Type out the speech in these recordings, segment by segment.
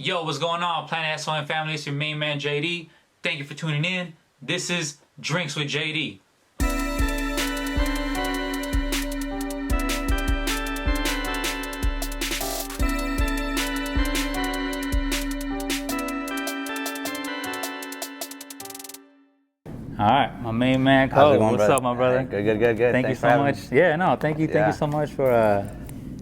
Yo, what's going on, Planet S.O.N family? It's your main man, JD. Thank you for tuning in. This is Drinks with JD. All right, my main man, Kove. What's brother? up, my brother? Good. Thank you so much. Yeah, no, thank you so much for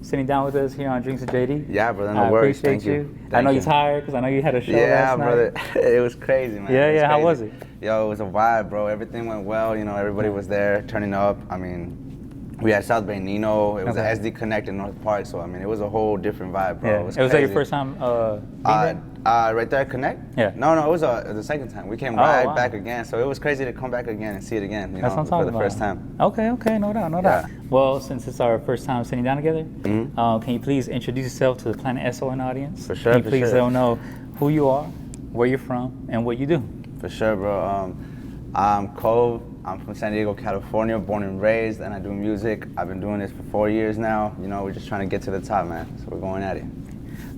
sitting down with us here on Drinks with JD. Yeah, brother, no worries. I appreciate you. I know you're tired because I know you had a show last night. Yeah, brother, it was crazy, man. Yeah, how was it? Yo, it was a vibe, bro. Everything went well. You know, everybody was there, turning up. I mean, we had South Bay Nino. It was an SD Connect in North Park, so I mean, it was a whole different vibe, bro. Yeah. It was that your first time being there? Right there at Connect? Yeah. No, it was the second time. We came back again, so it was crazy to come back again and see it again. You know, what I'm for the first time. Okay, no doubt. Well, since it's our first time sitting down together, can you please introduce yourself to the Planet S.O.N audience? For sure. Can you please let them know who you are, where you're from, and what you do? For sure, bro. I'm Kove. I'm from San Diego, California, born and raised, and I do music. I've been doing this for 4 years now. You know, we're just trying to get to the top, man. So we're going at it.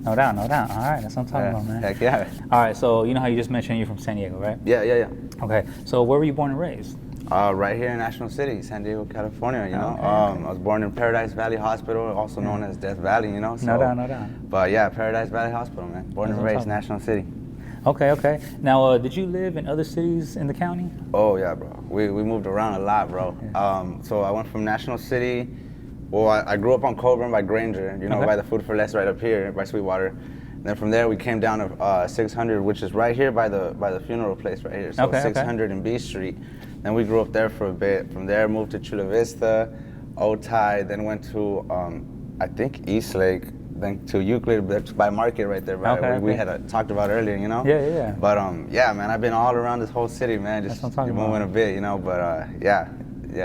No doubt. All right, that's what I'm talking about, man. Heck yeah. All right, so you know how you just mentioned you're from San Diego, right? Yeah. Okay, so where were you born and raised? Right here in National City, San Diego, California, you know. I was born in Paradise Valley Hospital, also known as Death Valley, you know. So, no doubt. But yeah, Paradise Valley Hospital, man. Born and raised, National City. Okay. Now, did you live in other cities in the county? Oh, yeah, bro. We moved around a lot, bro. Yeah. So I went from National City. Well, I grew up on Kove by Granger, you know, by the Food for Less right up here, by Sweetwater. And then from there, we came down to 600, which is right here by the funeral place right here. So 600 and B Street. Then we grew up there for a bit. From there, moved to Chula Vista, Otay, then went to, I think, East Lake, then to Euclid, that's by Market right there, right? We had talked about earlier, you know? Yeah. But yeah, man, I've been all around this whole city, man. Just moving a bit, you know? But yeah,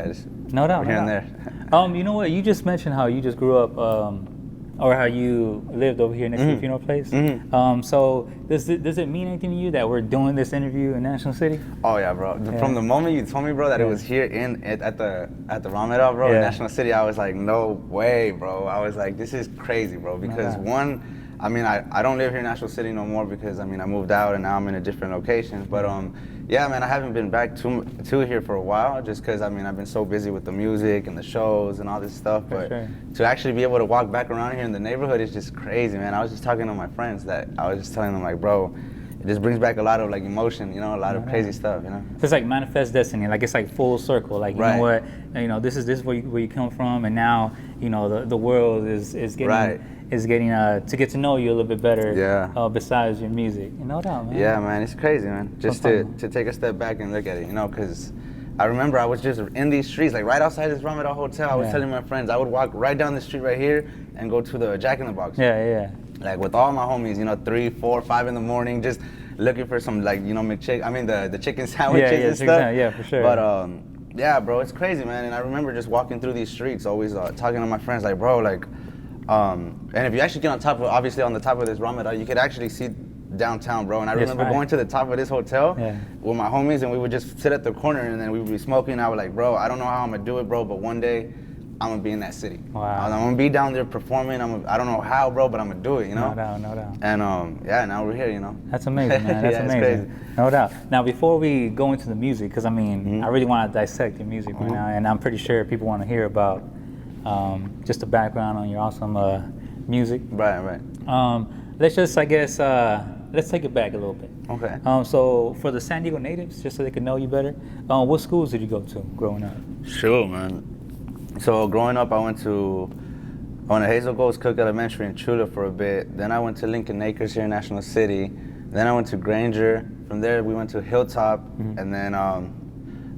just no doubt, here and there. You know what? You just mentioned how you just grew up, or how you lived over here next to the funeral place. So does it mean anything to you that we're doing this interview in National City? Oh yeah, bro. From the moment you told me, bro, that it was here at the Ramada, bro, in National City, I was like, no way, bro. I was like, this is crazy, bro. Because one, I mean, I don't live here in National City no more because I mean I moved out and now I'm in a different location. But yeah, man, I haven't been back to here for a while just because I mean I've been so busy with the music and the shows and all this stuff. But to actually be able to walk back around here in the neighborhood is just crazy, man. I was just talking to my friends that I was just telling them like, bro, it just brings back a lot of like emotion, you know, a lot of crazy stuff, you know. It's like manifest destiny, like it's like full circle. Like you know what, this is where you come from, and now you know the world is getting to get to know you a little bit better. Yeah. Besides your music, no doubt, man. Yeah, man, it's crazy, man. Just to take a step back and look at it, you know, because I remember I was just in these streets, like right outside this Ramada Hotel. I was telling my friends I would walk right down the street right here and go to the Jack in the Box. Yeah. Like with all my homies, you know, 3, 4, 5 in the morning, just looking for some like, you know, the chicken sandwiches and stuff. Yeah, for sure. But yeah, bro, it's crazy, man. And I remember just walking through these streets, always talking to my friends, like, bro, like, and if you actually get on top of, obviously on the top of this Ramada, you could actually see downtown, bro. And I remember going to the top of this hotel with my homies, and we would just sit at the corner, and then we would be smoking. And I was like, bro, I don't know how I'm gonna do it, bro, but one day I'm gonna be in that city. Wow. I'm gonna be down there performing. I don't know how, bro, but I'm gonna do it, you know? No doubt. And yeah, now we're here, you know? That's amazing, man. That's amazing. It's crazy. No doubt. Now, before we go into the music, because I mean, I really want to dissect your music right now, and I'm pretty sure people want to hear about just the background on your awesome music. Right. Let's just, I guess, let's take it back a little bit. Okay. So for the San Diego natives, just so they can know you better, what schools did you go to growing up? Sure, man. So growing up, I went to Hazel Ghost Cook Elementary in Chula for a bit. Then I went to Lincoln Acres here in National City. Then I went to Granger. From there, we went to Hilltop. And then I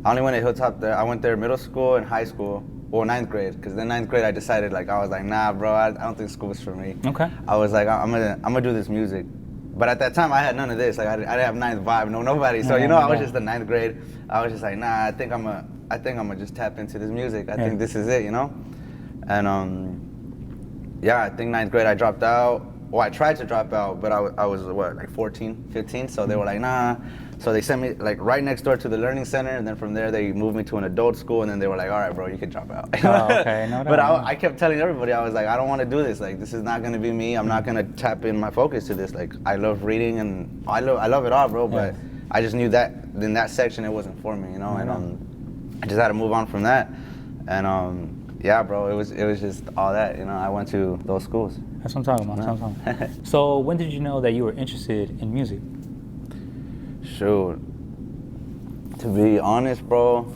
only went to Hilltop there. I went there middle school and high school. Well, 9th grade, because then 9th grade I decided, like, I was like, nah, bro, I don't think school is for me. Okay. I was like, I'm gonna do this music. But at that time, I had none of this. Like, I didn't have 9th vibe, nobody. So, you know, I was just the 9th grade. I was just like, nah, I think I'm gonna just tap into this music. I think this is it, you know? And yeah, I think 9th grade I dropped out. Well, I tried to drop out, but I was what, like 14, 15? So they were like, nah, So they sent me like right next door to the learning center, and then from there they moved me to an adult school, and then they were like, all right, bro, you can drop out. Oh, okay. No, but I kept telling everybody, I was like, I don't want to do this. Like, this is not going to be me. I'm not going to tap in my focus to this. Like, I love reading, and I love it all, bro. But I just knew that in that section it wasn't for me, you know. And I just had to move on from that. And yeah, bro, it was just all that, you know. I went to those schools. That's what I'm talking about. That's what I'm talking about. So when did you know that you were interested in music? Shoot. To be honest, bro,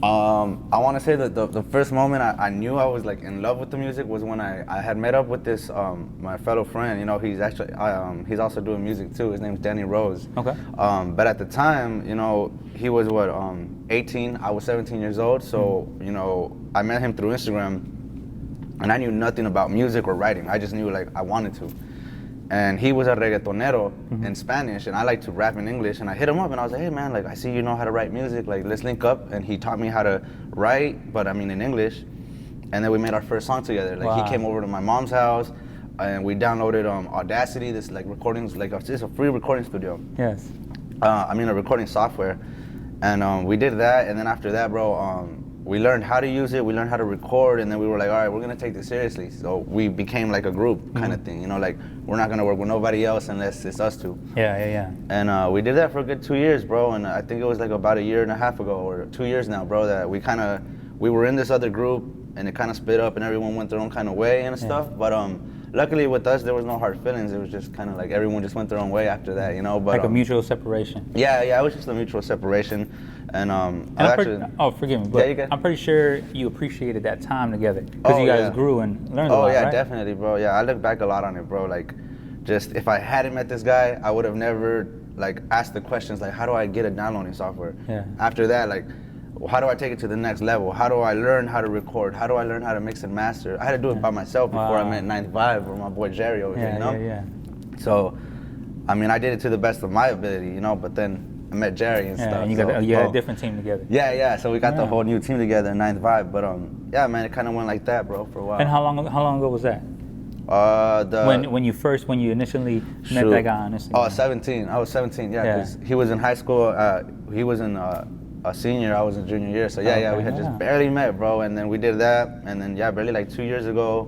I want to say that the first moment I knew I was like in love with the music was when I had met up with this my fellow friend. You know, he's actually he's also doing music too. His name's Danny Rose. Okay. But at the time, you know, he was 18. I was 17 years old. So you know, I met him through Instagram, and I knew nothing about music or writing. I just knew like I wanted to. And he was a reggaetonero in Spanish, and I like to rap in English. And I hit him up, and I was like, hey, man, like, I see you know how to write music. Like, let's link up. And he taught me how to write, but I mean in English. And then we made our first song together. Like, he came over to my mom's house, and we downloaded Audacity, this, like, recordings, like, it's a free recording studio. Yes. I mean, a recording software. And we did that, and then after that, bro, we learned how to use it, we learned how to record, and then we were like, all right, we're gonna take this seriously. So we became like a group kind of thing, you know, like we're not gonna work with nobody else unless it's us two. Yeah. And we did that for a good 2 years, bro, and I think it was like about a year and a half ago, or 2 years now, bro, that we were in this other group, and it kind of split up, and everyone went their own kind of way and stuff, but luckily with us, there was no hard feelings. It was just kind of like everyone just went their own way after that, you know. But like a mutual separation. Yeah, it was just a mutual separation. And forgive me, but I'm pretty sure you appreciated that time together because you guys grew and learned a lot, right? Definitely, bro. Yeah, I look back a lot on it, bro. Like, just if I hadn't met this guy, I would have never like asked the questions like, how do I get a downloading software? Yeah. After that, like, how do I take it to the next level? How do I learn how to record? How do I learn how to mix and master? I had to do it by myself before I met 95 or my boy Jerry over here, you know? Yeah. So, I mean, I did it to the best of my ability, you know, but then I met Jerry and stuff. And you had a different team together. Yeah. So we got the whole new team together in 95. But yeah, man, it kind of went like that, bro, for a while. And how long ago was that? When you initially met that guy on Instagram. Oh, 17. I was 17. Yeah, because he was in high school. He was in a senior. I was in junior year. So we had just barely met, bro. And then we did that. And then barely like 2 years ago,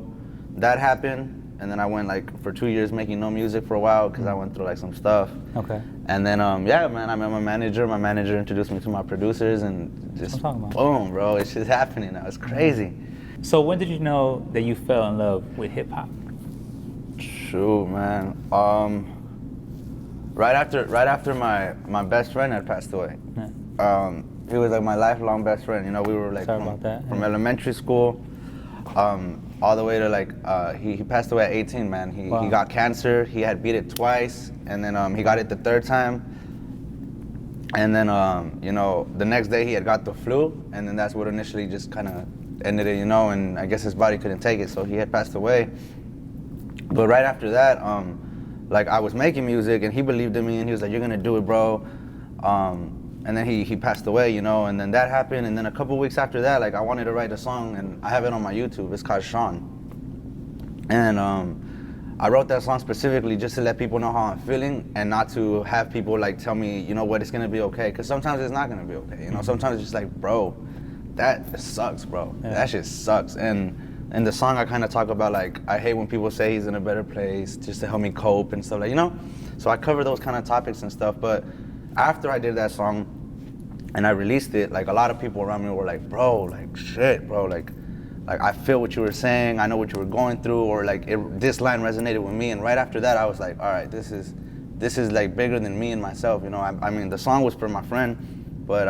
that happened. And then I went like for 2 years making no music for a while because I went through like some stuff. Okay. And then man, I met my manager. My manager introduced me to my producers, and just boom, bro, it's just happening now. It's crazy. So when did you know that you fell in love with hip hop? Shoot, man. Right after my best friend had passed away. Yeah. He was like my lifelong best friend. You know, we were like from elementary school. All the way to like, he passed away at 18, man. He got cancer. He had beat it twice, and then he got it the third time. And then, you know, the next day he had got the flu, and then that's what initially just kind of ended it, you know, and I guess his body couldn't take it, so he had passed away. But right after that, like I was making music, and he believed in me, and he was like, you're gonna do it, bro. And then he passed away, you know, and then that happened, and then a couple weeks after that, like I wanted to write a song, and I have it on my YouTube. It's called S.O.N. And I wrote that song specifically just to let people know how I'm feeling, and not to have people like tell me, you know what, it's gonna be okay, because sometimes it's not gonna be okay, you know. Sometimes it's just like, bro, that sucks, bro. That shit sucks. And in the song I kind of talk about like, I hate when people say he's in a better place, just to help me cope and stuff, like, you know. So I cover those kind of topics and stuff. But after I did that song and I released it, like a lot of people around me were like, bro, like shit, bro, like I feel what you were saying, I know what you were going through, or like this line resonated with me. And right after that, I was like, all right, this is like bigger than me and myself, you know. I mean, the song was for my friend, but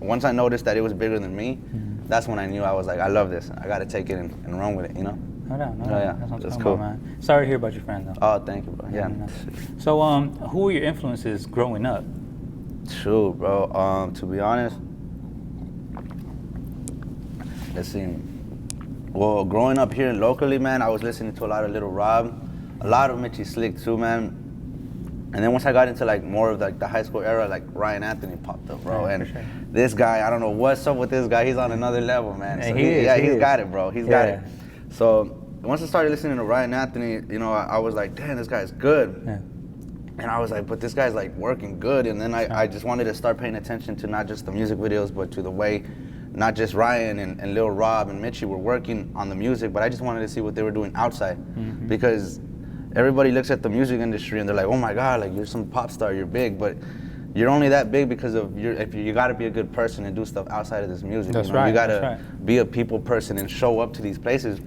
once I noticed that it was bigger than me, that's when I knew. I was like, I love this. I got to take it and run with it, you know. No, that's cool, man. Sorry to hear about your friend, though. Oh, thank you, bro. Yeah. So, who were your influences growing up? True, bro. To be honest, let's see. Well, growing up here locally, man, I was listening to a lot of Little Rob, a lot of Mitchie Slick too, man. And then once I got into like more of like the high school era, like Ryan Anthony popped up, bro. And this guy, I don't know what's up with this guy. He's on another level, man. So he's got it, bro. He's got it. So once I started listening to Ryan Anthony, you know, I was like, damn, this guy's good. And I was like, but this guy's like working good. And then I just wanted to start paying attention to not just the music videos, but to the way not just Ryan and Lil Rob and Mitchie were working on the music, but I just wanted to see what they were doing outside. Because everybody looks at the music industry and they're like, oh my God, like you're some pop star, you're big, but you're only that big because of you got to be a good person and do stuff outside of this music. That's you know? right. You got to be a people person and show up to these places,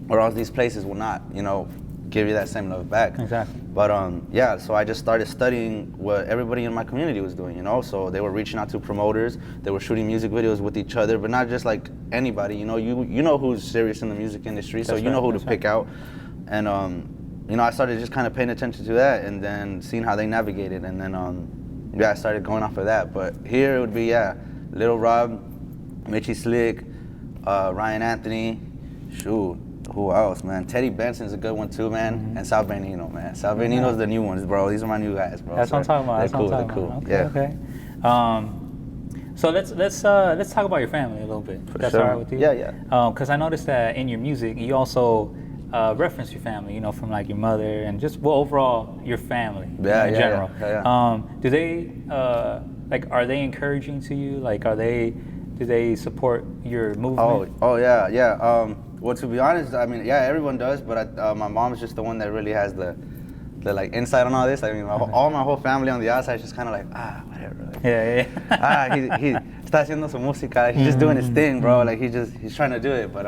or else these places will not, you know, give you that same love back. Exactly. But yeah, so I just started studying what everybody in my community was doing, you know. So they were reaching out to promoters, they were shooting music videos with each other, but not just like anybody, you know. You know who's serious in the music industry, so you know who to pick out. And you know, I started just kind of paying attention to that, and then seeing how they navigated, and then yeah, I started going off of that. But here it would be Lil Rob, Mitchie Slick, Ryan Anthony, shoot. Who else, man? Teddy Benson's a good one too, man. And Sal Benino, man. Sal Benino's the new ones, bro. These are my new guys, bro. That's what I'm talking about. They're cool. Okay, okay. So let's talk about your family a little bit. That's all right with you? Yeah. Because I noticed that in your music, you also reference your family, you know, from like your mother and just overall your family in general. Yeah. Do they like? Are they encouraging to you? Like, do they support your movement? Oh yeah. Well, to be honest, I mean, yeah, everyone does, but my mom's just the one that really has the like insight on all this. I mean, all my whole family on the outside is just kind of like, whatever. Like, he está haciendo su música. He's just doing his thing, bro. Like he's trying to do it. But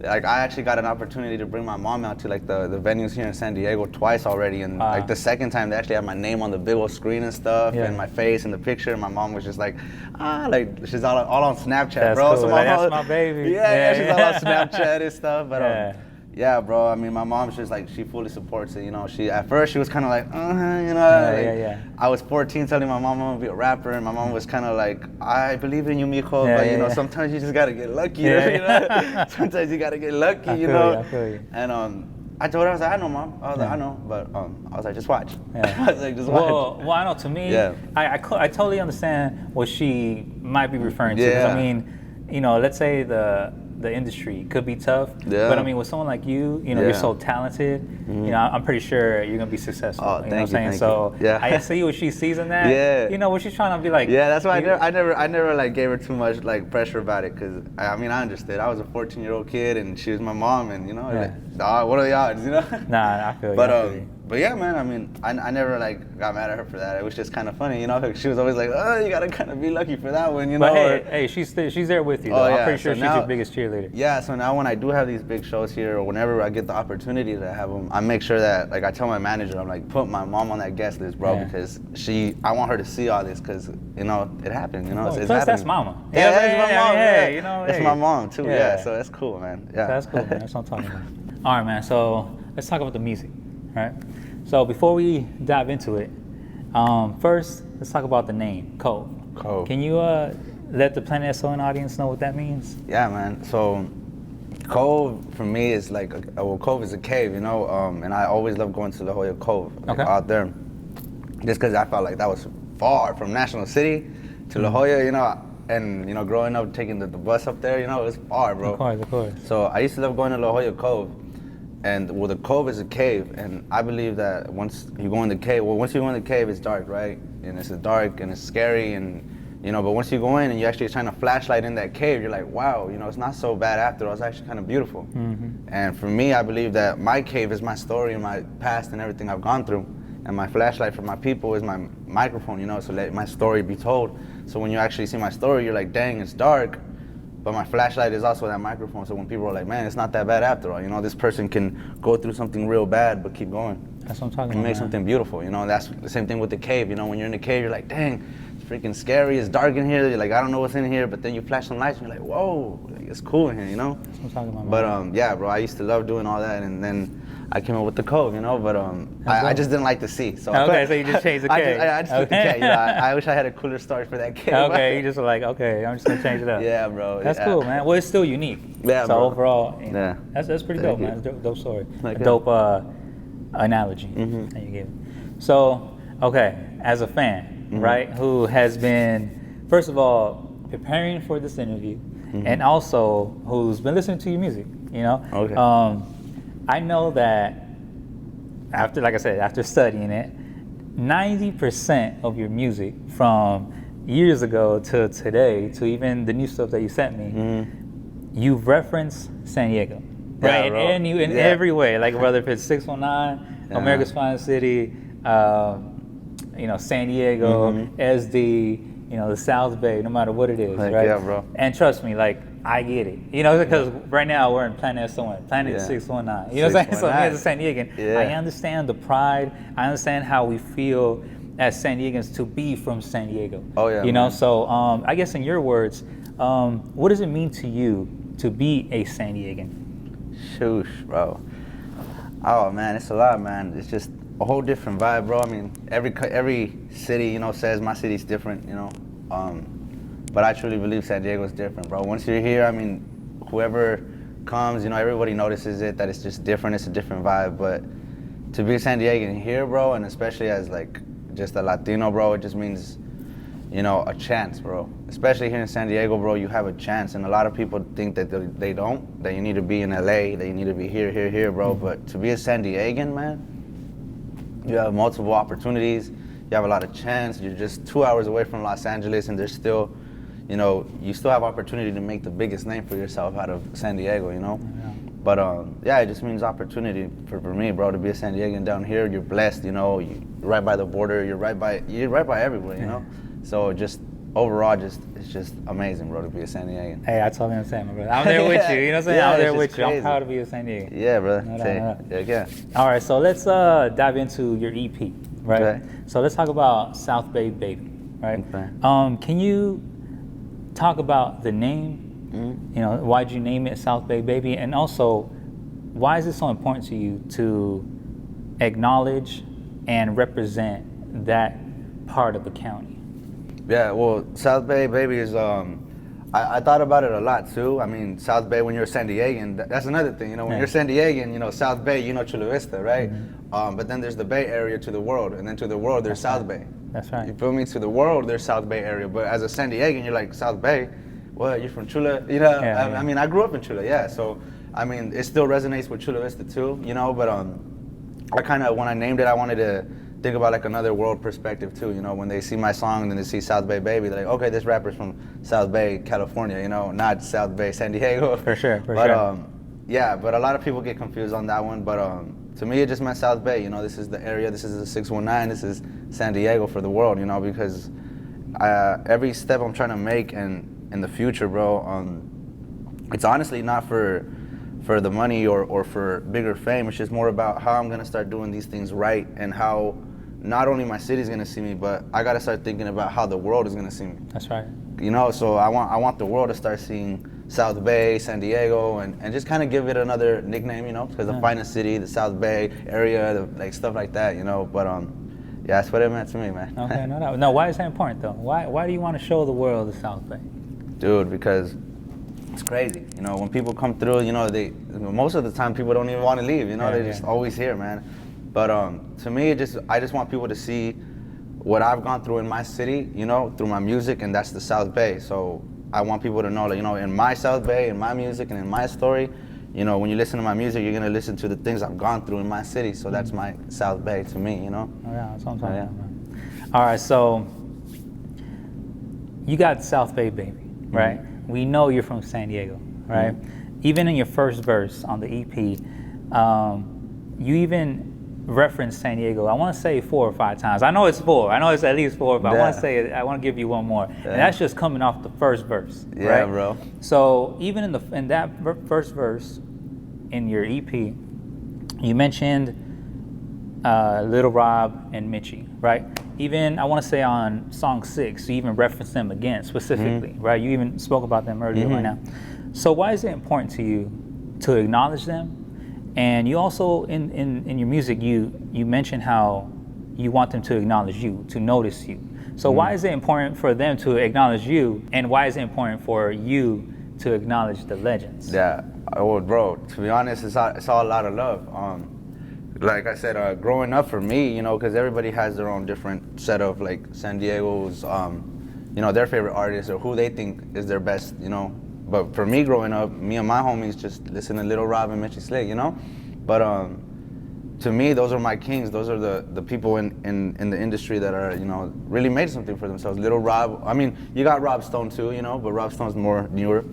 like I actually got an opportunity to bring my mom out to like the venues here in San Diego twice already, and like the second time they actually had my name on the big old screen and stuff, and my face in the picture. And my mom was just like, like she's all on Snapchat, that's bro. Cool. So that's my baby. Yeah, she's all on Snapchat and stuff. But yeah, bro. I mean, my mom's just like, she fully supports it. You know, at first she was kind of like, you know, I was 14 telling my mom I'm gonna be a rapper, and my mom was kind of like, I believe in you, mijo, but you know, sometimes you just gotta get lucky. You know? Sometimes you gotta get lucky, you know. I feel you. And I told her, I was like, I know, mom. I was like, I know, but I was like, just watch. I was like, just watch. Well, I know. To me, I totally understand what she might be referring to. I mean, you know, let's say the industry could be tough, but I mean, with someone like you, you know, you're so talented. You know, I'm pretty sure you're gonna be successful. Oh, you know what I'm saying? So I see what she sees in that. You know, what she's trying to be like. Yeah, that's why I never like gave her too much like pressure about it, because I mean, I understood. I was a 14-year-old kid, and she was my mom, and you know, like, dog, what are the odds, you know? Nah, I feel you. But yeah, man, I mean, I never like got mad at her for that. It was just kind of funny, you know. She was always like, "Oh, you gotta kind of be lucky for that one," you know. But hey, she's there with you. Though. I'm pretty sure she's your biggest cheerleader. Yeah, so now when I do have these big shows here, or whenever I get the opportunity to have them, I make sure that, like, I tell my manager, I'm like, put my mom on that guest list, bro, because I want her to see all this, because you know it happened, you know. It's plus, that's mama. Yeah, that's my mom. Yeah, you know, that's my mom too. Yeah, so that's cool, man. Yeah, that's cool, man. That's what I'm talking about. All right, man. So let's talk about the music, right? So before we dive into it, first let's talk about the name Kove. Kove. Can you let the Planet S.O.N audience know what that means? Yeah, man. So Kove for me is like, well, Kove is a cave, you know, and I always love going to La Jolla Cove, like, out there, just because I felt like that was far from National City to La Jolla, you know. And you know, growing up taking the bus up there, you know, it was far, bro. Of course. So I used to love going to La Jolla Cove. And well, the cove is a cave, and I believe that once you go in the cave, it's dark, right? And it's dark and it's scary, and you know, but once you go in and you actually shine a flashlight in that cave, you're like, wow, you know, it's not so bad after all. It's actually kind of beautiful. And for me, I believe that my cave is my story and my past and everything I've gone through, and my flashlight for my people is my microphone, you know, so let my story be told. So when you actually see my story, you're like, dang, it's dark. But my flashlight is also that microphone, so when people are like, man, it's not that bad after all. You know, this person can go through something real bad, but keep going. That's what I'm talking about. And make something beautiful, you know. That's the same thing with the cave. You know, when you're in the cave, you're like, dang, it's freaking scary. It's dark in here. You're like, I don't know what's in here. But then you flash some lights, and you're like, whoa, like, it's cool in here, you know. That's what I'm talking about. But yeah, bro, I used to love doing all that, and then I came up with the Kove, you know, but I just didn't like the C. So so you just changed the K. I just took the K. You know, I wish I had a cooler start for that K. Okay, you just were like, okay, I'm just gonna change it up. Yeah, bro. That's cool, man. Well, it's still unique. Yeah, so bro. overall, you know, that's pretty dope, man. It's a dope story. Like a dope analogy that you gave. So, okay, as a fan, right, who has been, first of all, preparing for this interview, and also who's been listening to your music, you know. Okay. I know that after, like I said, after studying it, 90% of your music from years ago to today, to even the new stuff that you sent me, you've referenced San Diego, right? In every way, like whether if it's 619, America's Finest City, San Diego, SD, the South Bay, no matter what it is, right? Yeah, bro. And trust me, like, I get it. Because right now we're in Planet S.O.N, Planet 619. You know what I'm saying? So me as a San Diegan, I understand the pride. I understand how we feel as San Diegans to be from San Diego. Oh, yeah. So I guess in your words, what does it mean to you to be a San Diegan? Shoosh, bro. Oh, man, it's a lot, man. It's just a whole different vibe, bro. I mean, every city, says my city's different, but I truly believe San Diego's different, bro. Once you're here, I mean, whoever comes, everybody notices it, that it's just different. It's a different vibe. But to be a San Diegan here, bro, and especially as like just a Latino, bro, it just means, a chance, bro. Especially here in San Diego, bro, you have a chance. And a lot of people think that they don't, that you need to be in LA, that you need to be here, bro. But to be a San Diegan, man, you have multiple opportunities. You have a lot of chance. You're just 2 hours away from Los Angeles, and there's still, you still have opportunity to make the biggest name for yourself out of San Diego, Yeah. But it just means opportunity for me, bro, to be a San Diegan down here. You're blessed, you're right by the border. You're right by everywhere, So just overall, it's just amazing, bro, to be a San Diegan. Hey, I totally understand, my brother. I'm there with you. You know what I'm saying? I'm there with you. I'm proud to be a San Diegan. Yeah, brother. No doubt. Yeah. All right, so let's dive into your EP, right? Okay. So let's talk about South Bay Baby, right? Okay. Can you talk about the name? Why'd you name it South Bay Baby? And also, why is it so important to you to acknowledge and represent that part of the county? Yeah, well, South Bay Baby is, I thought about it a lot too. I mean, South Bay, when you're San Diegan, that's another thing, when you're San Diegan, South Bay, Chula Vista, right? But then there's the Bay Area to the world, and then to the world, there's South Bay. That's right. You feel me? To the world, there's South Bay Area, but as a San Diegan, you're like, South Bay? What, you're from Chula? I mean, I grew up in Chula, so, I mean, it still resonates with Chula Vista too, but I kind of, when I named it, I wanted to think about like another world perspective too, when they see my song and then they see South Bay Baby, they're like, okay, this rapper's from South Bay, California, not South Bay, San Diego. For sure. But a lot of people get confused on that one, but to me it just meant South Bay, this is the area, this is the 619, this is San Diego for the world, because every step I'm trying to make and in the future, bro, it's honestly not for the money or for bigger fame. It's just more about how I'm gonna start doing these things right, and how not only my city's gonna see me, but I gotta start thinking about how the world is gonna see me. That's right. So I want the world to start seeing South Bay, San Diego, and just kind of give it another nickname, because the finest city, the South Bay area, like stuff like that, But that's what it meant to me, man. Okay, no doubt. No, why is that important though? Why do you want to show the world the South Bay? Dude, because it's crazy. When people come through, they most of the time people don't even want to leave. They're just always here, man. But to me, I just want people to see what I've gone through in my city, through my music, and that's the South Bay. So I want people to know that, in my South Bay, in my music, and in my story, when you listen to my music, you're gonna listen to the things I've gone through in my city. So that's my South Bay to me, Oh yeah, that's what I'm talking about. All right, so you got South Bay Baby, right? We know you're from San Diego, right? Even in your first verse on the EP, you even referenced San Diego. I want to say 4 or 5 times. I know it's 4. I know it's at least 4, but I want to give you one more. And that's just coming off the first verse, right? Yeah, bro. So even in that first verse in your EP, you mentioned Little Rob and Mitchie, right? Even, I want to say on song 6, you even referenced them again specifically, right? You even spoke about them earlier right now. So why is it important to you to acknowledge them? And you also, in your music, you mentioned how you want them to acknowledge you, to notice you. So why is it important for them to acknowledge you, and why is it important for you to acknowledge the legends? Yeah, well, bro, to be honest, it's all a lot of love. Like I said, growing up for me, because everybody has their own different set of like San Diego's, their favorite artists or who they think is their best, But for me growing up, me and my homies just listen to Little Rob and Mitchie Slick, But to me, those are my kings. Those are the people in the industry that are, you know, really made something for themselves. Little Rob, I mean, you got Rob Stone too, you know, but Rob Stone's more newer.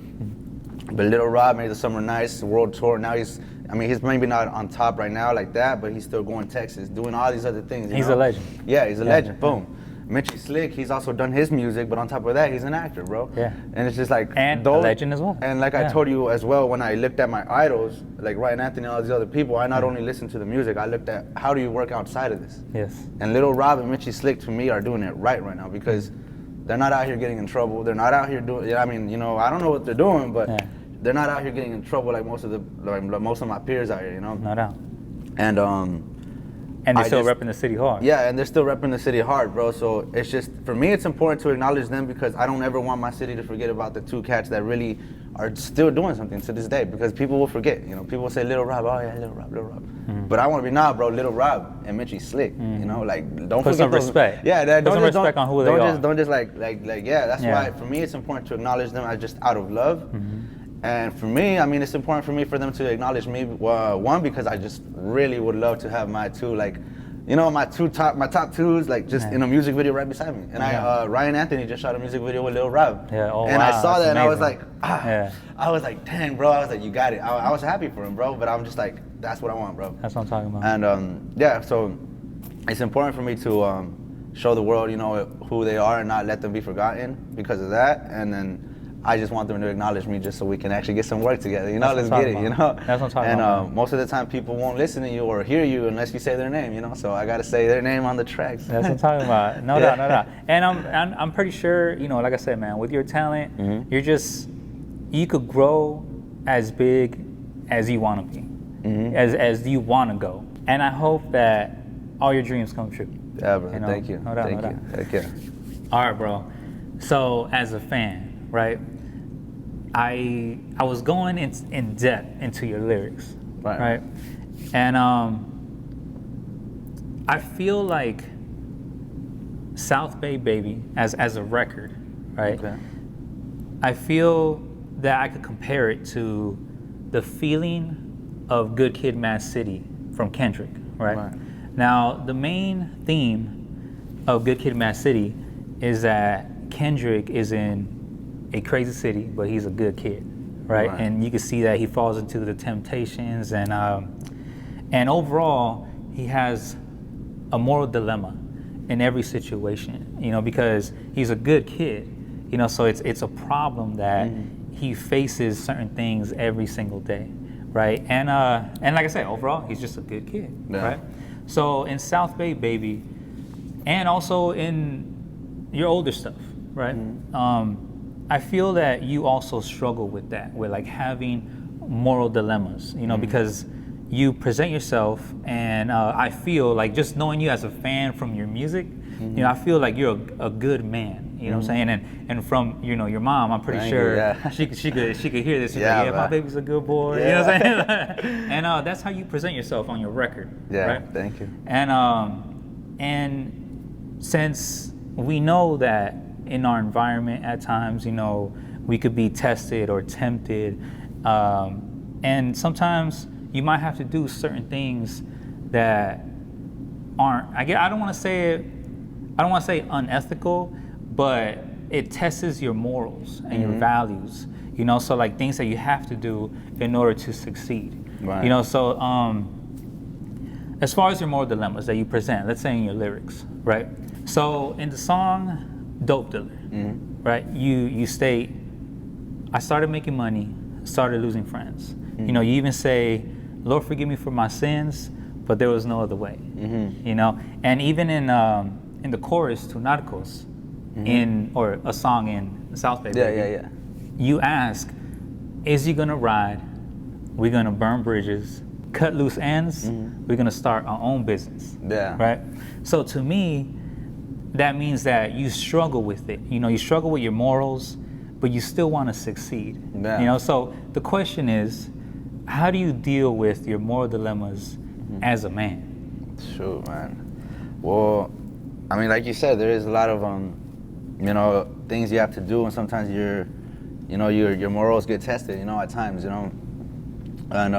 But Little Rob made the Summer Nights, the world tour. Now he's maybe not on top right now like that, but he's still going Texas, doing all these other things. He's a legend. Yeah, he's a legend. Boom. Mitchie Slick, he's also done his music, but on top of that, he's an actor, bro. Yeah. And it's just like... And a legend as well. And like I told you as well, when I looked at my idols, like Ryan Anthony and all these other people, I not only listened to the music, I looked at how do you work outside of this? Yes. And Little Rob and Mitchie Slick, to me, are doing it right now because they're not out here getting in trouble. They're not out here doing... I mean, you know, I don't know what they're doing, but they're not out here getting in trouble like most of my peers out here, you know? No doubt. And they're still repping the city hard. Yeah, and they're still repping the city hard, bro. So it's just, for me, it's important to acknowledge them because I don't ever want my city to forget about the two cats that really are still doing something to this day because people will forget. You know, people will say Little Rob, oh yeah, Little Rob, Little Rob. Mm-hmm. But I want to be, nah, bro, Little Rob and Mitchie Slick. Mm-hmm. You know, like, don't put forget some respect. Yeah, put some respect on who they are. Don't just like, yeah, that's why, for me, it's important to acknowledge them as just out of love. Mm-hmm. And for me, I mean, it's important for me for them to acknowledge me, one, because I just really would love to have my two, like, you know, my top twos, like just in a music video right beside me. And Ryan Anthony just shot a music video with Lil Rob. Yeah, and I saw that and I was like, I was like, dang, bro. I was like, you got it. I was happy for him, bro. But I'm just like, that's what I want, bro. That's what I'm talking about. And so it's important for me to show the world, you know, who they are and not let them be forgotten because of that. And then I just want them to acknowledge me just so we can actually get some work together, you know, let's get it, you know? That's what I'm talking about. And most of the time people won't listen to you or hear you unless you say their name, you know? So I gotta say their name on the tracks. That's what I'm talking about. No doubt. And I'm pretty sure, you know, like I said, man, with your talent, you could grow as big as you wanna be, as you wanna go. And I hope that all your dreams come true. Yeah, bro, you know? Thank you. No doubt. Thank you. All right, bro. So as a fan, right? I was going in depth into your lyrics, right? And I feel like South Bay Baby as a record, right? Okay. I feel that I could compare it to the feeling of Good Kid, Mad City from Kendrick, right? Now, the main theme of Good Kid, Mad City is that Kendrick is in a crazy city, but he's a good kid, right? And you can see that he falls into the temptations, and overall, he has a moral dilemma in every situation, you know, because he's a good kid, you know, so it's a problem that he faces certain things every single day, right? And like I said, overall, he's just a good kid, right? So in South Bay Baby, and also in your older stuff, right? I feel that you also struggle with that, with like having moral dilemmas, you know, because you present yourself, and I feel like just knowing you as a fan from your music, you know, I feel like you're a good man, you know what I'm saying? And from, you know, your mom, I'm pretty sure she could hear this. She's like, yeah, my baby's a good boy, you know what I'm saying? And that's how you present yourself on your record, right? Thank you. And since we know that in our environment at times, you know, we could be tested or tempted, and sometimes you might have to do certain things that aren't, I don't want to say unethical, but it tests your morals and your values, you know, so like things that you have to do in order to succeed, you know, so as far as your moral dilemmas that you present, let's say in your lyrics, right? So in the song Dope Dealer, right? You state, I started making money, started losing friends. You know, you even say, Lord forgive me for my sins, but there was no other way. You know, and even in the chorus to Narcos, or a song in South Bay, you ask, is he gonna ride? We're gonna burn bridges, cut loose ends. We're gonna start our own business. Right. So to me, that means that you struggle with it. You know, you struggle with your morals, but you still want to succeed. You know, so the question is, how do you deal with your moral dilemmas as a man? Sure, man. Well, I mean, like you said, there is a lot of you know, things you have to do, and sometimes your morals get tested, you know, at times, you know. And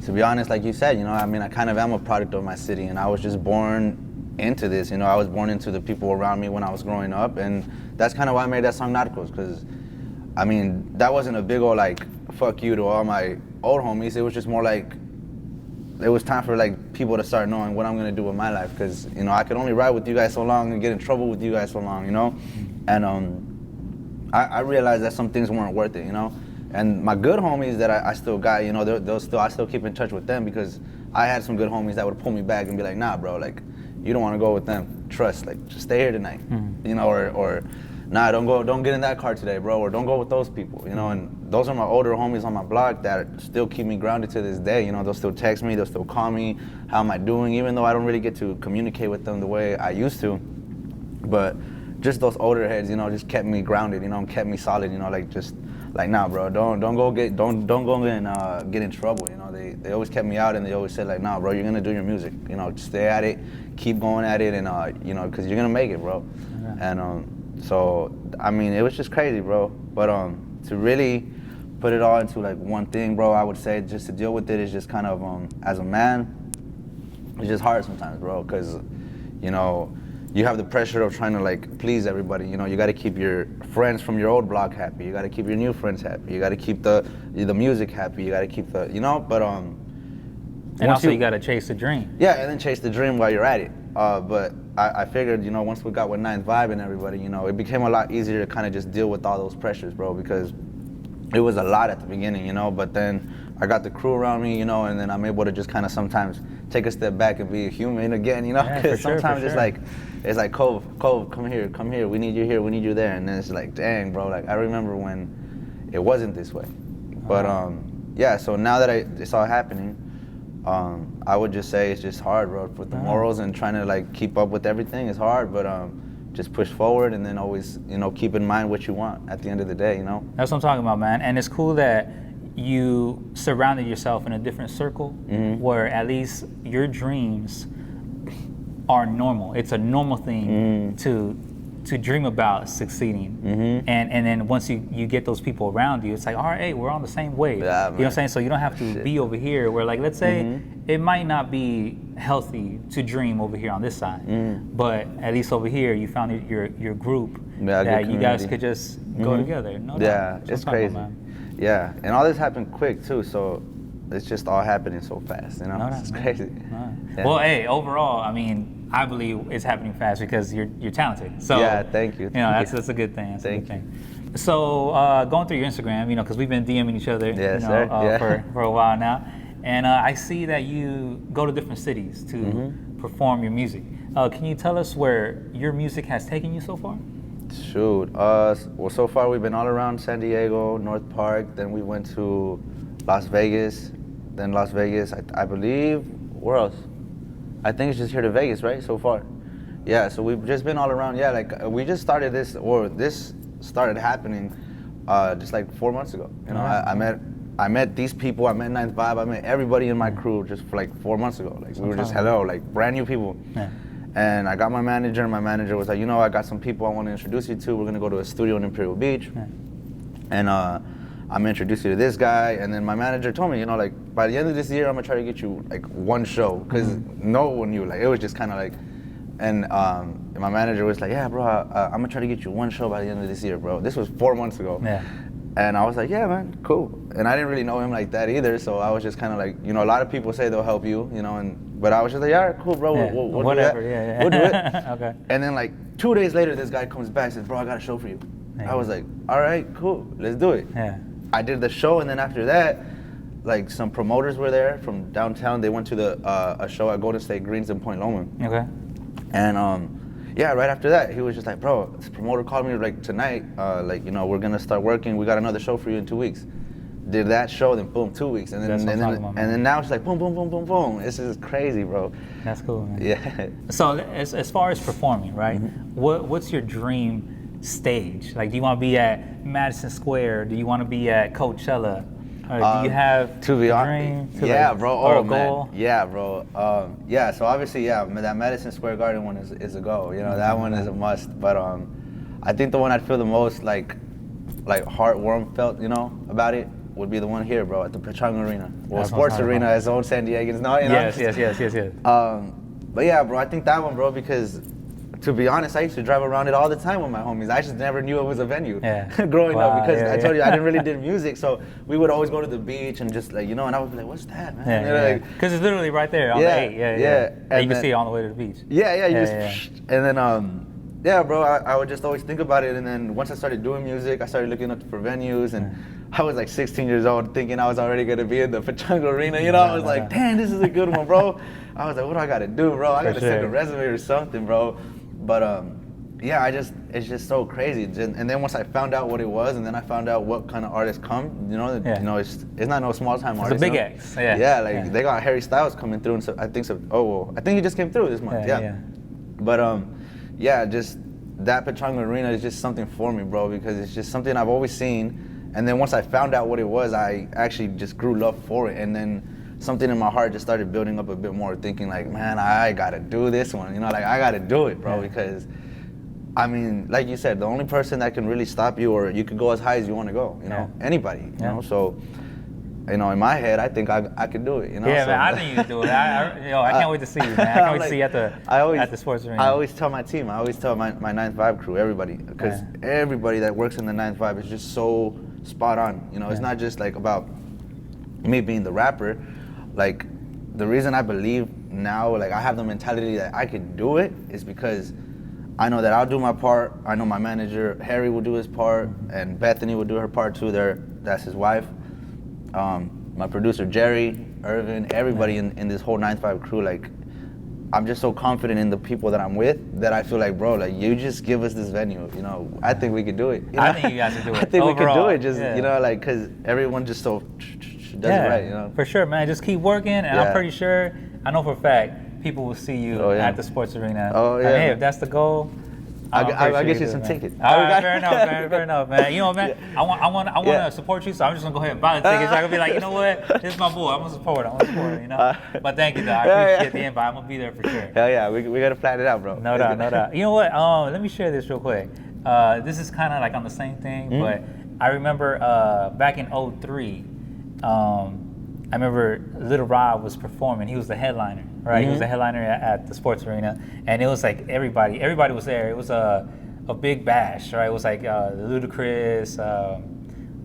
to be honest, like you said, you know, I mean, I kind of am a product of my city, and I was just born into this. You know, I was born into the people around me when I was growing up, and that's kind of why I made that song Narcos, because, I mean, that wasn't a big old, like, fuck you to all my old homies. It was just more like, it was time for, like, people to start knowing what I'm gonna do with my life, because, you know, I could only ride with you guys so long and get in trouble with you guys so long, you know? And I realized that some things weren't worth it, you know? And my good homies that I still got, you know, I still keep in touch with them, because I had some good homies that would pull me back and be like, nah, bro, like, you don't want to go with them. Trust, like, just stay here tonight, you know, or nah, don't get in that car today, bro, or don't go with those people, you know. And those are my older homies on my block that still keep me grounded to this day, you know. They'll still text me, they'll still call me, how am I doing, even though I don't really get to communicate with them the way I used to. But just those older heads, you know, just kept me grounded, you know, and kept me solid, you know, like, just like, nah, bro, don't go get in trouble, you know. They always kept me out, and they always said, like, nah, bro, you're gonna do your music, you know, just stay at it, keep going at it, and you know, because you're gonna make it, bro. And so, I mean, it was just crazy, bro. But to really put it all into like one thing, bro, I would say just to deal with it is just kind of as a man, it's just hard sometimes, bro, because, you know, you have the pressure of trying to like please everybody. You know, you got to keep your friends from your old block happy. You got to keep your new friends happy. You got to keep the music happy. You got to keep the, you know, but and also you got to chase the dream. Yeah, and then chase the dream while you're at it. But I figured, you know, once we got with Ninth Vibe and everybody, you know, it became a lot easier to kind of just deal with all those pressures, bro, because it was a lot at the beginning, you know, but then I got the crew around me, you know, and then I'm able to just kind of sometimes take a step back and be a human again, you know, because sometimes it's like Kove, come here, we need you here, we need you there, and then it's like, dang, bro, like I remember when it wasn't this way. But yeah, so now that it's all happening, I would just say it's just hard, bro, with the morals and trying to like keep up with everything is hard, but just push forward and then always, you know, keep in mind what you want at the end of the day, you know? That's what I'm talking about, man. And it's cool that you surrounded yourself in a different circle where at least your dreams are normal. It's a normal thing to dream about succeeding. And then once you get those people around you, it's like, all right, hey, we're on the same wave. Yeah, you know what I'm saying? So you don't have to be over here where, like, let's say it might not be healthy to dream over here on this side, but at least over here you found your group that you guys could just go together. No doubt. It's crazy. Yeah, and all this happened quick too, so it's just all happening so fast, you know? It's crazy. Yeah. Well, hey, overall, I mean, I believe it's happening fast because you're talented. So yeah, thank you. You know, that's a good thing. That's a good thing. So going through your Instagram, you know, because we've been DMing each other, for a while now, and I see that you go to different cities to perform your music. Can you tell us where your music has taken you so far? Shoot, well, so far we've been all around San Diego, North Park, then we went to Las Vegas, I believe, where else? I think it's just here to Vegas, right, so far? Yeah, so we've just been all around, yeah, like, we just started this started happening just like 4 months ago, you know, I met these people, I met Ninth Vibe, I met everybody in my crew just for like 4 months ago, like, we were just, like, brand new people. Yeah. And I got my manager, and my manager was like, you know, I got some people I want to introduce you to. We're going to go to a studio in Imperial Beach. Yeah. And I'm going to introduce you to this guy. And then my manager told me, you know, like, by the end of this year, I'm going to try to get you, like, one show. Because no one knew. Like, it was just kind of like, and my manager was like, yeah, bro, I'm going to try to get you one show by the end of this year, bro. This was 4 months ago. Yeah. And I was like, yeah, man, cool. And I didn't really know him like that either, so I was just kind of like, you know, a lot of people say they'll help you, you know, but I was just like, yeah, cool, bro, we'll whatever, do that. We'll do it. Okay. And then like 2 days later, this guy comes back and says, bro, I got a show for you. I was like, all right, cool, let's do it. Yeah. I did the show, and then after that, like some promoters were there from downtown. They went to a show at Golden State Greens in Point Loma. Okay. And yeah, right after that, he was just like, bro, this promoter called me like tonight, like, you know, we're gonna start working. We got another show for you in 2 weeks. Did that show, then boom, 2 weeks, and then now it's like boom, boom, boom, boom, boom. This is crazy, bro. That's cool, man. Yeah. So as far as performing, right? What's your dream stage? Like, do you want to be at Madison Square? Do you want to be at Coachella? Or do you have to be honest, bro. Or a goal? Man. Yeah, bro. Yeah. So obviously, yeah, that Madison Square Garden one is a go. You know, that one is a must. But I think the one I'd feel the most like heartwarm felt, you know, about it would be the one here, bro, at the Pechanga Arena. Well, Sports Arena, as old San Diegans know. You know? Yes. But yeah, bro, I think that one, bro, because to be honest, I used to drive around it all the time with my homies. I just never knew it was a venue growing up because I told you I didn't really do music, so we would always go to the beach and just like, you know, and I would be like, what's that, man? Because it's literally right there on the 8. And you can see it on the way to the beach. And then, yeah, bro, I would just always think about it, and then once I started doing music, I started looking up for venues, and I was like 16 years old thinking I was already going to be in the Pechanga Arena, you know? I was like, damn, this is a good one, bro. I was like, what do I got to do, bro? I got to send a resume or something, bro. But yeah, it's just so crazy. And then once I found out what it was, and then I found out what kind of artists come, you know, it's not no small time artist. It's a big X. They got Harry Styles coming through, and so I think he just came through this month. But just that Pechanga Arena is just something for me, bro, because it's just something I've always seen. And then once I found out what it was, I actually just grew love for it. And then something in my heart just started building up a bit more, thinking like, man, I gotta do this one, you know, like I gotta do it, bro, because I mean, like you said, the only person that can really stop you, or you can go as high as you want to go, you know, anybody, you know. So, you know, in my head, I think I could do it, you know. Yeah, so, man, I think you can do it. I can't wait to see you, man. I can't wait to see you at the sports arena. I always tell my team, I always tell my 9-5 crew, everybody, because everybody that works in the 9-5 is just so spot on. You know, it's not just like about me being the rapper. Like, the reason I believe now, like I have the mentality that I could do it, is because I know that I'll do my part. I know my manager, Harry, will do his part, and Bethany will do her part too. That's his wife. My producer, Jerry, Irvin, everybody in this whole 9-5 crew, like, I'm just so confident in the people that I'm with that I feel like, bro, like, you just give us this venue, you know, I think we could do it. You know? I think you guys could do it. I think overall, we could do it, just, you know, like, because everyone just so does it right, you know. For sure, man. Just keep working, and I'm pretty sure, I know for a fact, people will see you at the sports arena. And hey, if that's the goal, I'll get you some tickets. All right, fair enough, man. You know, man, I want to support you, so I'm just gonna go ahead and buy the tickets. So I can be like, you know what, this is my boy. I'm gonna support him, you know. But thank you, though. I appreciate the invite. I'm gonna be there for sure. Hell yeah, we gotta plan it out, bro. No doubt. You know what? Let me share this real quick. This is kind of like on the same thing, but I remember back in 2003. I remember Little Rob was performing. He was the headliner, right? He was the headliner at the sports arena, and it was like everybody was there. It was a big bash, right? It was like Ludacris,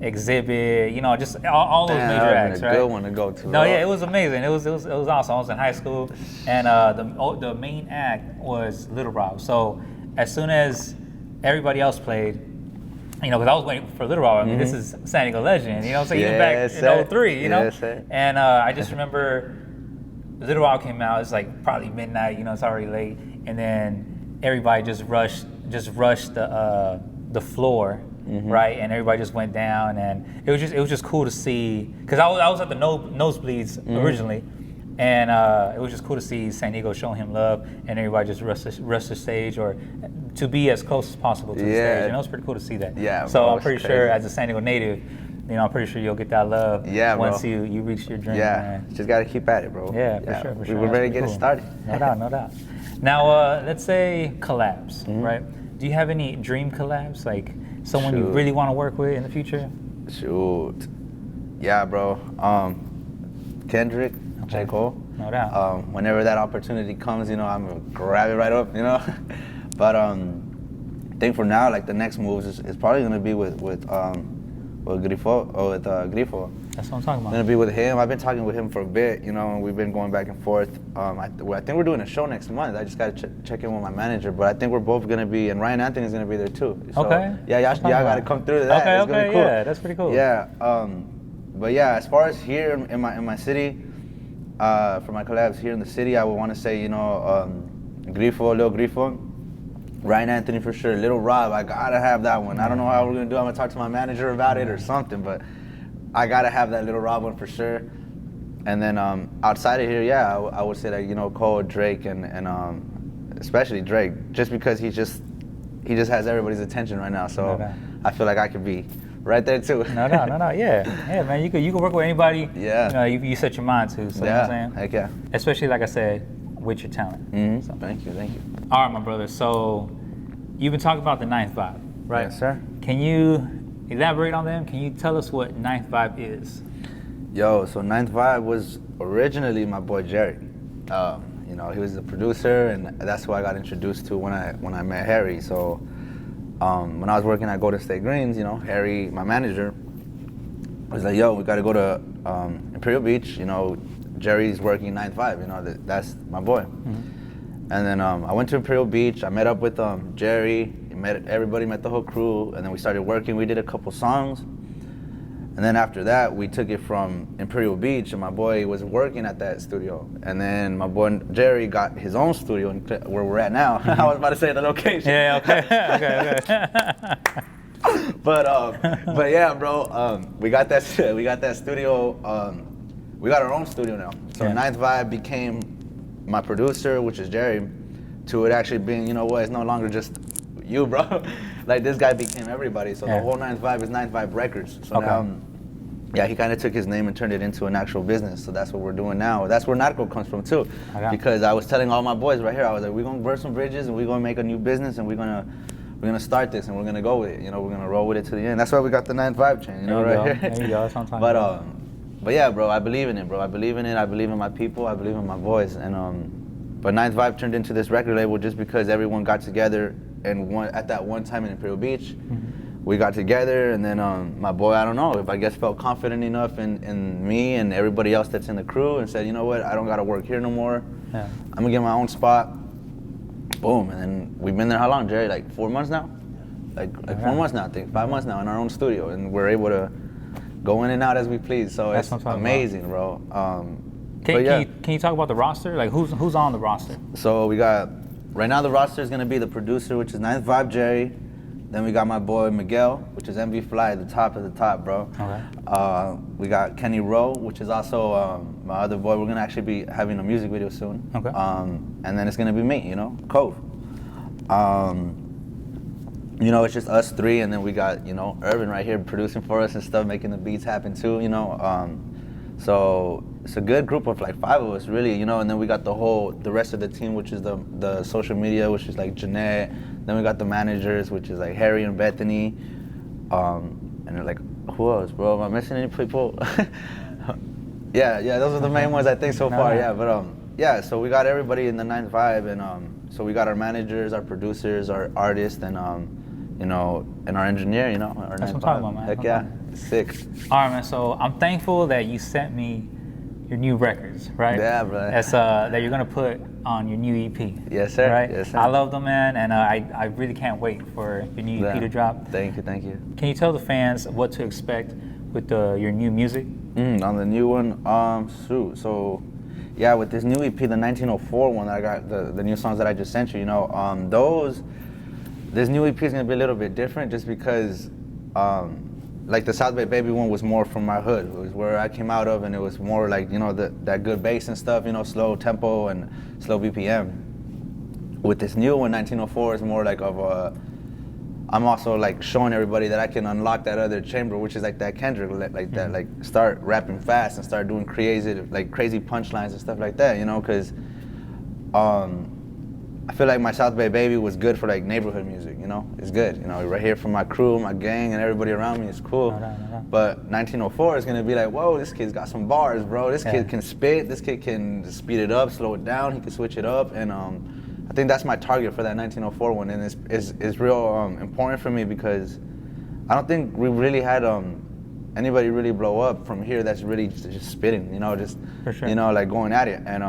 Exhibit, you know, just all those major acts, right? Good one to go to. No, yeah, it was amazing. It was awesome. I was in high school, and the main act was Little Rob. So as soon as everybody else played, you know, because I was waiting for Little Rob. I mean, this is San Diego legend, you know what I'm saying? Even back in 2003, you know? And I just remember Little Rob came out. It's like probably midnight, you know, it's already late. And then everybody just rushed the floor, right? And everybody just went down, and it was just cool to see, because I was at the nosebleeds originally. And it was just cool to see San Diego showing him love, and everybody just rushed the stage, or to be as close as possible to the stage. And it was pretty cool to see that. Yeah, so bro, I'm pretty sure, as a San Diego native, you know, I'm pretty sure you'll get that love once you reach your dream. Yeah, man. Just gotta keep at it, bro. Yeah, for sure. We're ready to get it started. No doubt. Now, let's say collabs, right? Do you have any dream collabs, like someone you really want to work with in the future? Shoot. Yeah, bro. Kendrick. J. Cole. No doubt. Whenever that opportunity comes, you know, I'm gonna grab it right up, you know. But I think for now, like the next moves is probably gonna be with Grifo. Grifo. That's what I'm talking about. Gonna be with him. I've been talking with him for a bit, you know. We've been going back and forth. I think we're doing a show next month. I just gotta check in with my manager, but I think we're both gonna be, and Ryan Anthony's gonna be there too. So, yeah, y'all gotta come through to that. It's gonna be cool. Yeah, that's pretty cool. Yeah. But yeah, as far as here in my city. For my collabs here in the city, I would want to say, you know, Lil Grifo, Ryan Anthony for sure, Little Rob, I gotta have that one. I don't know how we're gonna do. I'm gonna talk to my manager about it or something, but I gotta have that Little Rob one for sure. And then outside of here, yeah, I would say that, you know, Cole, Drake, and especially Drake, just because he just has everybody's attention right now. So I feel like I could be right there too. No, yeah, man. You could work with anybody. Yeah. You set your mind to. So you know what I'm saying? Heck yeah. Especially, like I said, with your talent. So. Thank you. All right, my brother. So you've been talking about the 9-5, right? Yes, sir. Can you elaborate on them. Can you tell us what Ninth Vibe is? Yo, so Ninth Vibe was originally my boy Jerry. You know, he was the producer, and that's who I got introduced to when I met Harry. So when I was working at Golden State Greens, you know, Harry, my manager, was like, yo, we got to go to Imperial Beach. You know, Jerry's working 9 to 5. You know, that's my boy. Mm-hmm. And then I went to Imperial Beach. I met up with Jerry. Met everybody, met the whole crew, and then we started working. We did a couple songs, and then after that, we took it from Imperial Beach, and my boy was working at that studio. And then my boy Jerry got his own studio where we're at now. Mm-hmm. I was about to say the location. Yeah, okay. But yeah, bro, we got that studio. We got our own studio now. So Ninth Vibe became my producer, which is Jerry, to it actually being, you know what, it's no longer just you, bro. Like, this guy became everybody. So the whole Ninth Vibe is Ninth Vibe Records. So now, he kind of took his name and turned it into an actual business. So that's what we're doing now. That's where Narco comes from too. Because I was telling all my boys right here, I was like, we're gonna burn some bridges and we're gonna make a new business and we're gonna start this and we're gonna go with it. You know, we're gonna roll with it to the end. That's why we got the Ninth Vibe chain. You know, right here. There you go. That's what I'm talking about. But yeah, bro, I believe in it, bro. I believe in it. I believe in my people. I believe in my boys. And but Ninth Vibe turned into this record label just because everyone got together. And at that one time in Imperial Beach, we got together, and then my boy, I don't know, if I guess felt confident enough in me and everybody else that's in the crew, and said, you know what, I don't gotta work here no more. Yeah. I'm gonna get my own spot. Boom, and then we've been there how long, Jerry? Like 4 months now? Like 4 months now, I think, 5 months now in our own studio, and we're able to go in and out as we please. So it's amazing, bro. Can you talk about the roster? Like who's on the roster? So we got. Right now, the roster is going to be the producer, which is Ninth Vibe Jerry. Then we got my boy Miguel, which is MV Fly, the top of the top, bro. Okay. We got Kenny Rowe, which is also my other boy. We're going to actually be having a music video soon. Okay. And then it's going to be me, you know, Kove. You know, it's just us three, and then we got, you know, Irvin right here producing for us and stuff, making the beats happen too, you know. So it's a good group of like 5 of us, really, you know. And then we got the rest of the team, which is the social media, which is like Jeanette. Then we got the managers, which is like Harry and Bethany. And they're like, who else, bro? Am I missing any people? yeah, those are the main ones I think so far. Yeah, but yeah. So we got everybody in the Ninth Vibe, and so we got our managers, our producers, our artists, and you know, and our engineer, you know. That's what I'm talking about, man. Heck yeah, sick. All right, man. So I'm thankful that you sent me your new records, right? Yeah, bro. That's that you're gonna put on your new EP. Yes, sir. Right? Yes, sir. I love them, man, and I really can't wait for your new EP to drop. Thank you. Can you tell the fans what to expect with your new music? On the new one, so yeah, with this new EP, the 1904 one that I got, the new songs that I just sent you, you know, this new EP is gonna be a little bit different just because, like the South Bay Baby one was more from my hood. It was where I came out of, and it was more like, you know, that good bass and stuff, you know, slow tempo and slow BPM. With this new one, 1904, is more like I'm also like showing everybody that I can unlock that other chamber, which is like that Kendrick, like that, like start rapping fast and start doing crazy punchlines and stuff like that, you know, because I feel like my South Bay Baby was good for like neighborhood music, you know? It's good, you know, right here from my crew, my gang, and everybody around me is cool. But 1904 is gonna be like, whoa, this kid's got some bars, bro. This kid can spit, this kid can speed it up, slow it down, he can switch it up, and I think that's my target for that 1904 one, and it's real important for me because I don't think we really had anybody really blow up from here that's really just spitting, you know, just you know, like going at it. And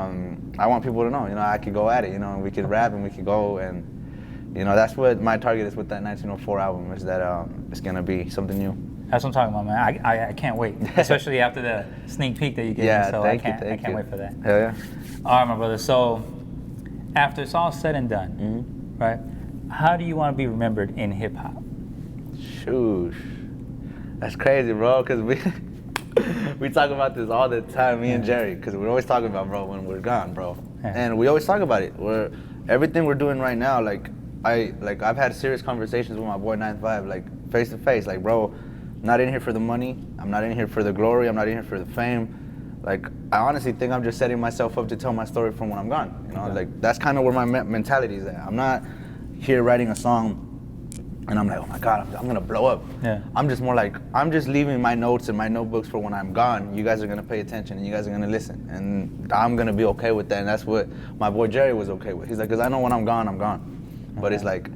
I want people to know, you know, I could go at it, you know, and we could rap and we could go, and you know, that's what my target is with that 1904 album, is that it's gonna be something new. That's what I'm talking about, man. I can't wait, especially after the sneak peek that you gave me. So I can't wait for that. Hell yeah. All right, my brother. So after it's all said and done, right? How do you want to be remembered in hip hop? Shoosh. That's crazy, bro, because we talk about this all the time, me and Jerry, because we're always talking about, bro, when we're gone, bro. And we always talk about it. Everything we're doing right now, I've had serious conversations with my boy 9-5, like face to face, like, bro, I'm not in here for the money, I'm not in here for the glory, I'm not in here for the fame. Like, I honestly think I'm just setting myself up to tell my story from when I'm gone, you know? Like, that's kind of where my mentality is at. I'm not here writing a song And I'm like, oh my God, I'm gonna blow up. Yeah. I'm just more like, I'm just leaving my notes and my notebooks for when I'm gone. You guys are gonna pay attention and you guys are gonna listen. And I'm gonna be okay with that. And that's what my boy Jerry was okay with. He's like, cause I know when I'm gone, I'm gone. Okay. But it's like,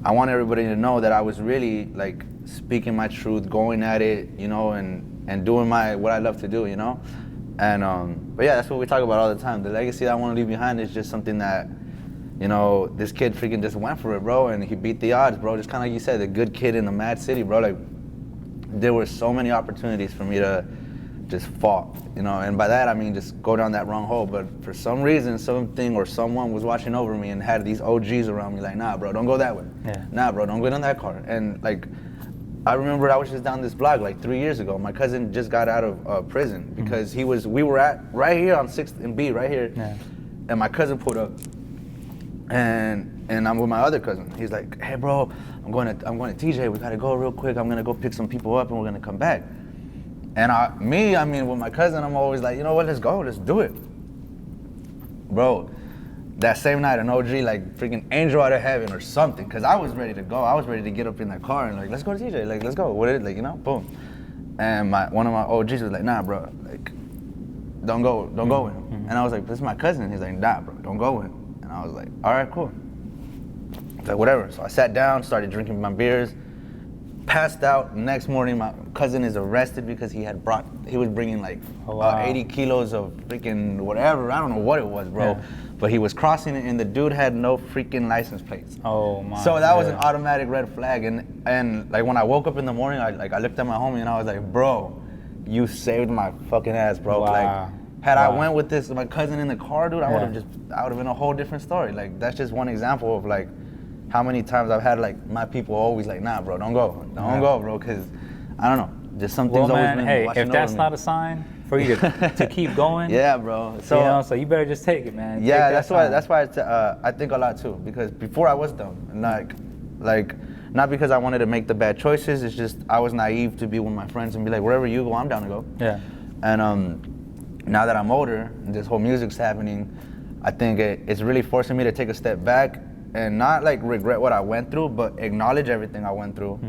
I want everybody to know that I was really like speaking my truth, going at it, you know, and doing what I love to do, you know? And, but yeah, that's what we talk about all the time. The legacy that I wanna leave behind is just something that, you know, this kid freaking just went for it, bro, and he beat the odds, bro. Just kind of like you said, the good kid in the mad city, bro. Like, there were so many opportunities for me to just fall, you know, and by that I mean just go down that wrong hole. But for some reason, something or someone was watching over me and had these OGs around me, like, nah, bro, don't go that way. Yeah. Nah, bro, don't go in that car. And like, I remember I was just down this block like 3 years ago. My cousin just got out of prison because we were at right here on 6th and B, right here, and my cousin pulled up. And I'm with my other cousin. He's like, hey bro, I'm going to TJ, we gotta go real quick. I'm gonna go pick some people up and we're gonna come back. And with my cousin, I'm always like, you know what, let's go, let's do it. Bro, that same night, an OG, like freaking angel out of heaven or something, cause I was ready to go. I was ready to get up in that car and like, let's go to TJ, like, let's go. What is it, like, you know, boom. And one of my OGs was like, nah bro, like, don't go with him. And I was like, this is my cousin. He's like, nah bro, don't go with him. And I was like, all right, cool. Like, whatever. So I sat down, started drinking my beers, passed out. Next morning, my cousin is arrested because he was bringing like 80 kilos of freaking whatever. I don't know what it was, bro. Yeah. But he was crossing it and the dude had no freaking license plates. Oh my. So that was an automatic red flag. And like when I woke up in the morning, I looked at my homie and I was like, bro, you saved my fucking ass, bro. Wow. Like, had I went with my cousin in the car, dude, I would have been a whole different story. Like, that's just one example of like how many times I've had like my people always like, nah, bro, don't go, bro, because I don't know, just some things always been hey, watching if that's over not me. a sign for you to keep going, yeah, bro. So you know, so you better just take it, man. Yeah, that's why I think a lot too, because before I was dumb, and like not because I wanted to make the bad choices. It's just I was naive to be with my friends and be like, wherever you go, I'm down to go. Yeah. And now that I'm older and this whole music's happening, I think it's really forcing me to take a step back and not like regret what I went through, but acknowledge everything I went through.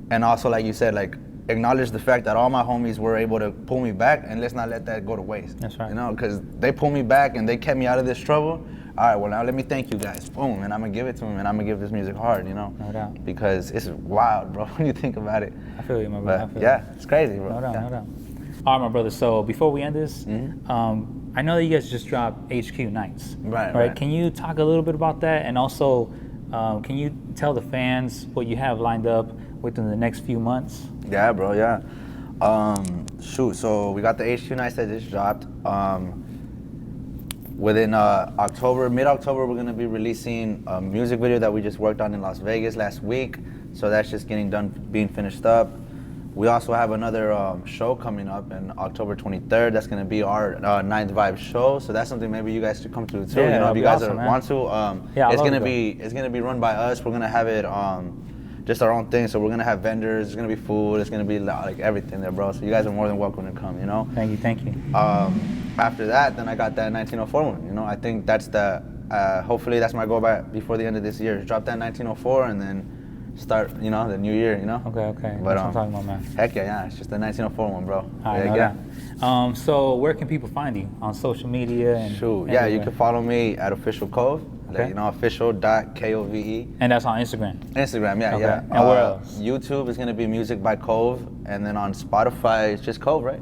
And also, like you said, like acknowledge the fact that all my homies were able to pull me back, and let's not let that go to waste. That's right. You know, because they pulled me back and they kept me out of this trouble. All right, well now let me thank you guys. Boom, and I'm gonna give it to them, and I'm gonna give this music hard, you know? No doubt. Because it's wild, bro, when you think about it. I feel you, my brother. It's crazy, bro. No doubt, no doubt. All right, my brother. So before we end this, I know that you guys just dropped HQ Nights. Right. Can you talk a little bit about that, and also, can you tell the fans what you have lined up within the next few months? Yeah, bro. Yeah. So we got the HQ Nights that just dropped. Within mid-October, we're gonna be releasing a music video that we just worked on in Las Vegas last week. So that's just being finished up. We also have another show coming up in October 23rd. That's gonna be our Ninth Vibe show. So that's something maybe you guys should come to too. Yeah, you know, if you guys want to. It's gonna be run by us. We're gonna have it just our own thing. So we're gonna have vendors. There's gonna be food. It's gonna be like everything there, bro. So you guys are more than welcome to come. You know. Thank you. After that, then I got that 1904 one. You know, I think that's hopefully that's my goal before the end of this year. Drop that 1904 and then start, you know, the new year, you know? Okay. But, that's what I'm talking about, man. Heck yeah, it's just the 1904 one, bro. All right, So where can people find you? On social media and yeah, you can follow me at official Kove. Okay. You know, official.Kove. And that's on Instagram? Instagram, yeah, okay. yeah. And where else? YouTube is gonna be Music by Kove, and then on Spotify, it's just Kove, right?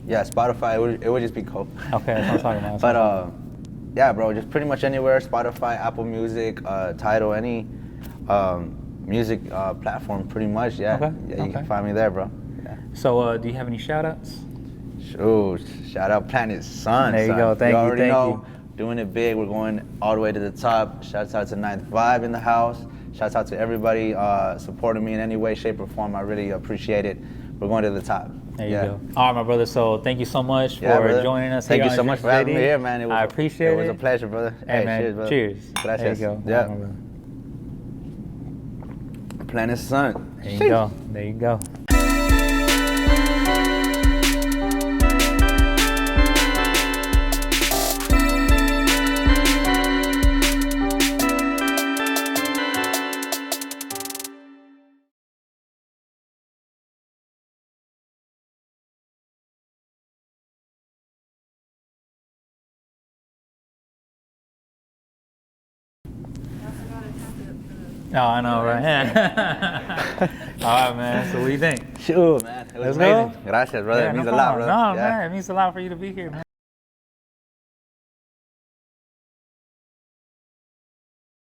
Yeah, Spotify, it would just be Kove. Okay, that's what I'm talking about. But yeah, bro, just pretty much anywhere, Spotify, Apple Music, Tidal, any music platform, pretty much, yeah. Okay. Yeah, you can find me there, bro. Yeah. So, do you have any shout-outs? Shoot, shout out Planet S.O.N. There you go, thank you. Doing it big, we're going all the way to the top. Shouts out to Ninth Vibe in the house. Shouts out to everybody supporting me in any way, shape, or form. I really appreciate it. We're going to the top. There you go. All right, my brother. So thank you so much for joining us. Thank you so much for having me here, man. I appreciate it. It was a pleasure, brother. Hey, man. Cheers, brother. Cheers. Gracias. There you go. Yeah. Right, Planet S.O.N. There you go. There you go. Oh, I know, right? All right, man. So what do you think? Sure, man. It was amazing. Gracias, brother. It means a lot, brother. No, man. It means a lot for you to be here, man.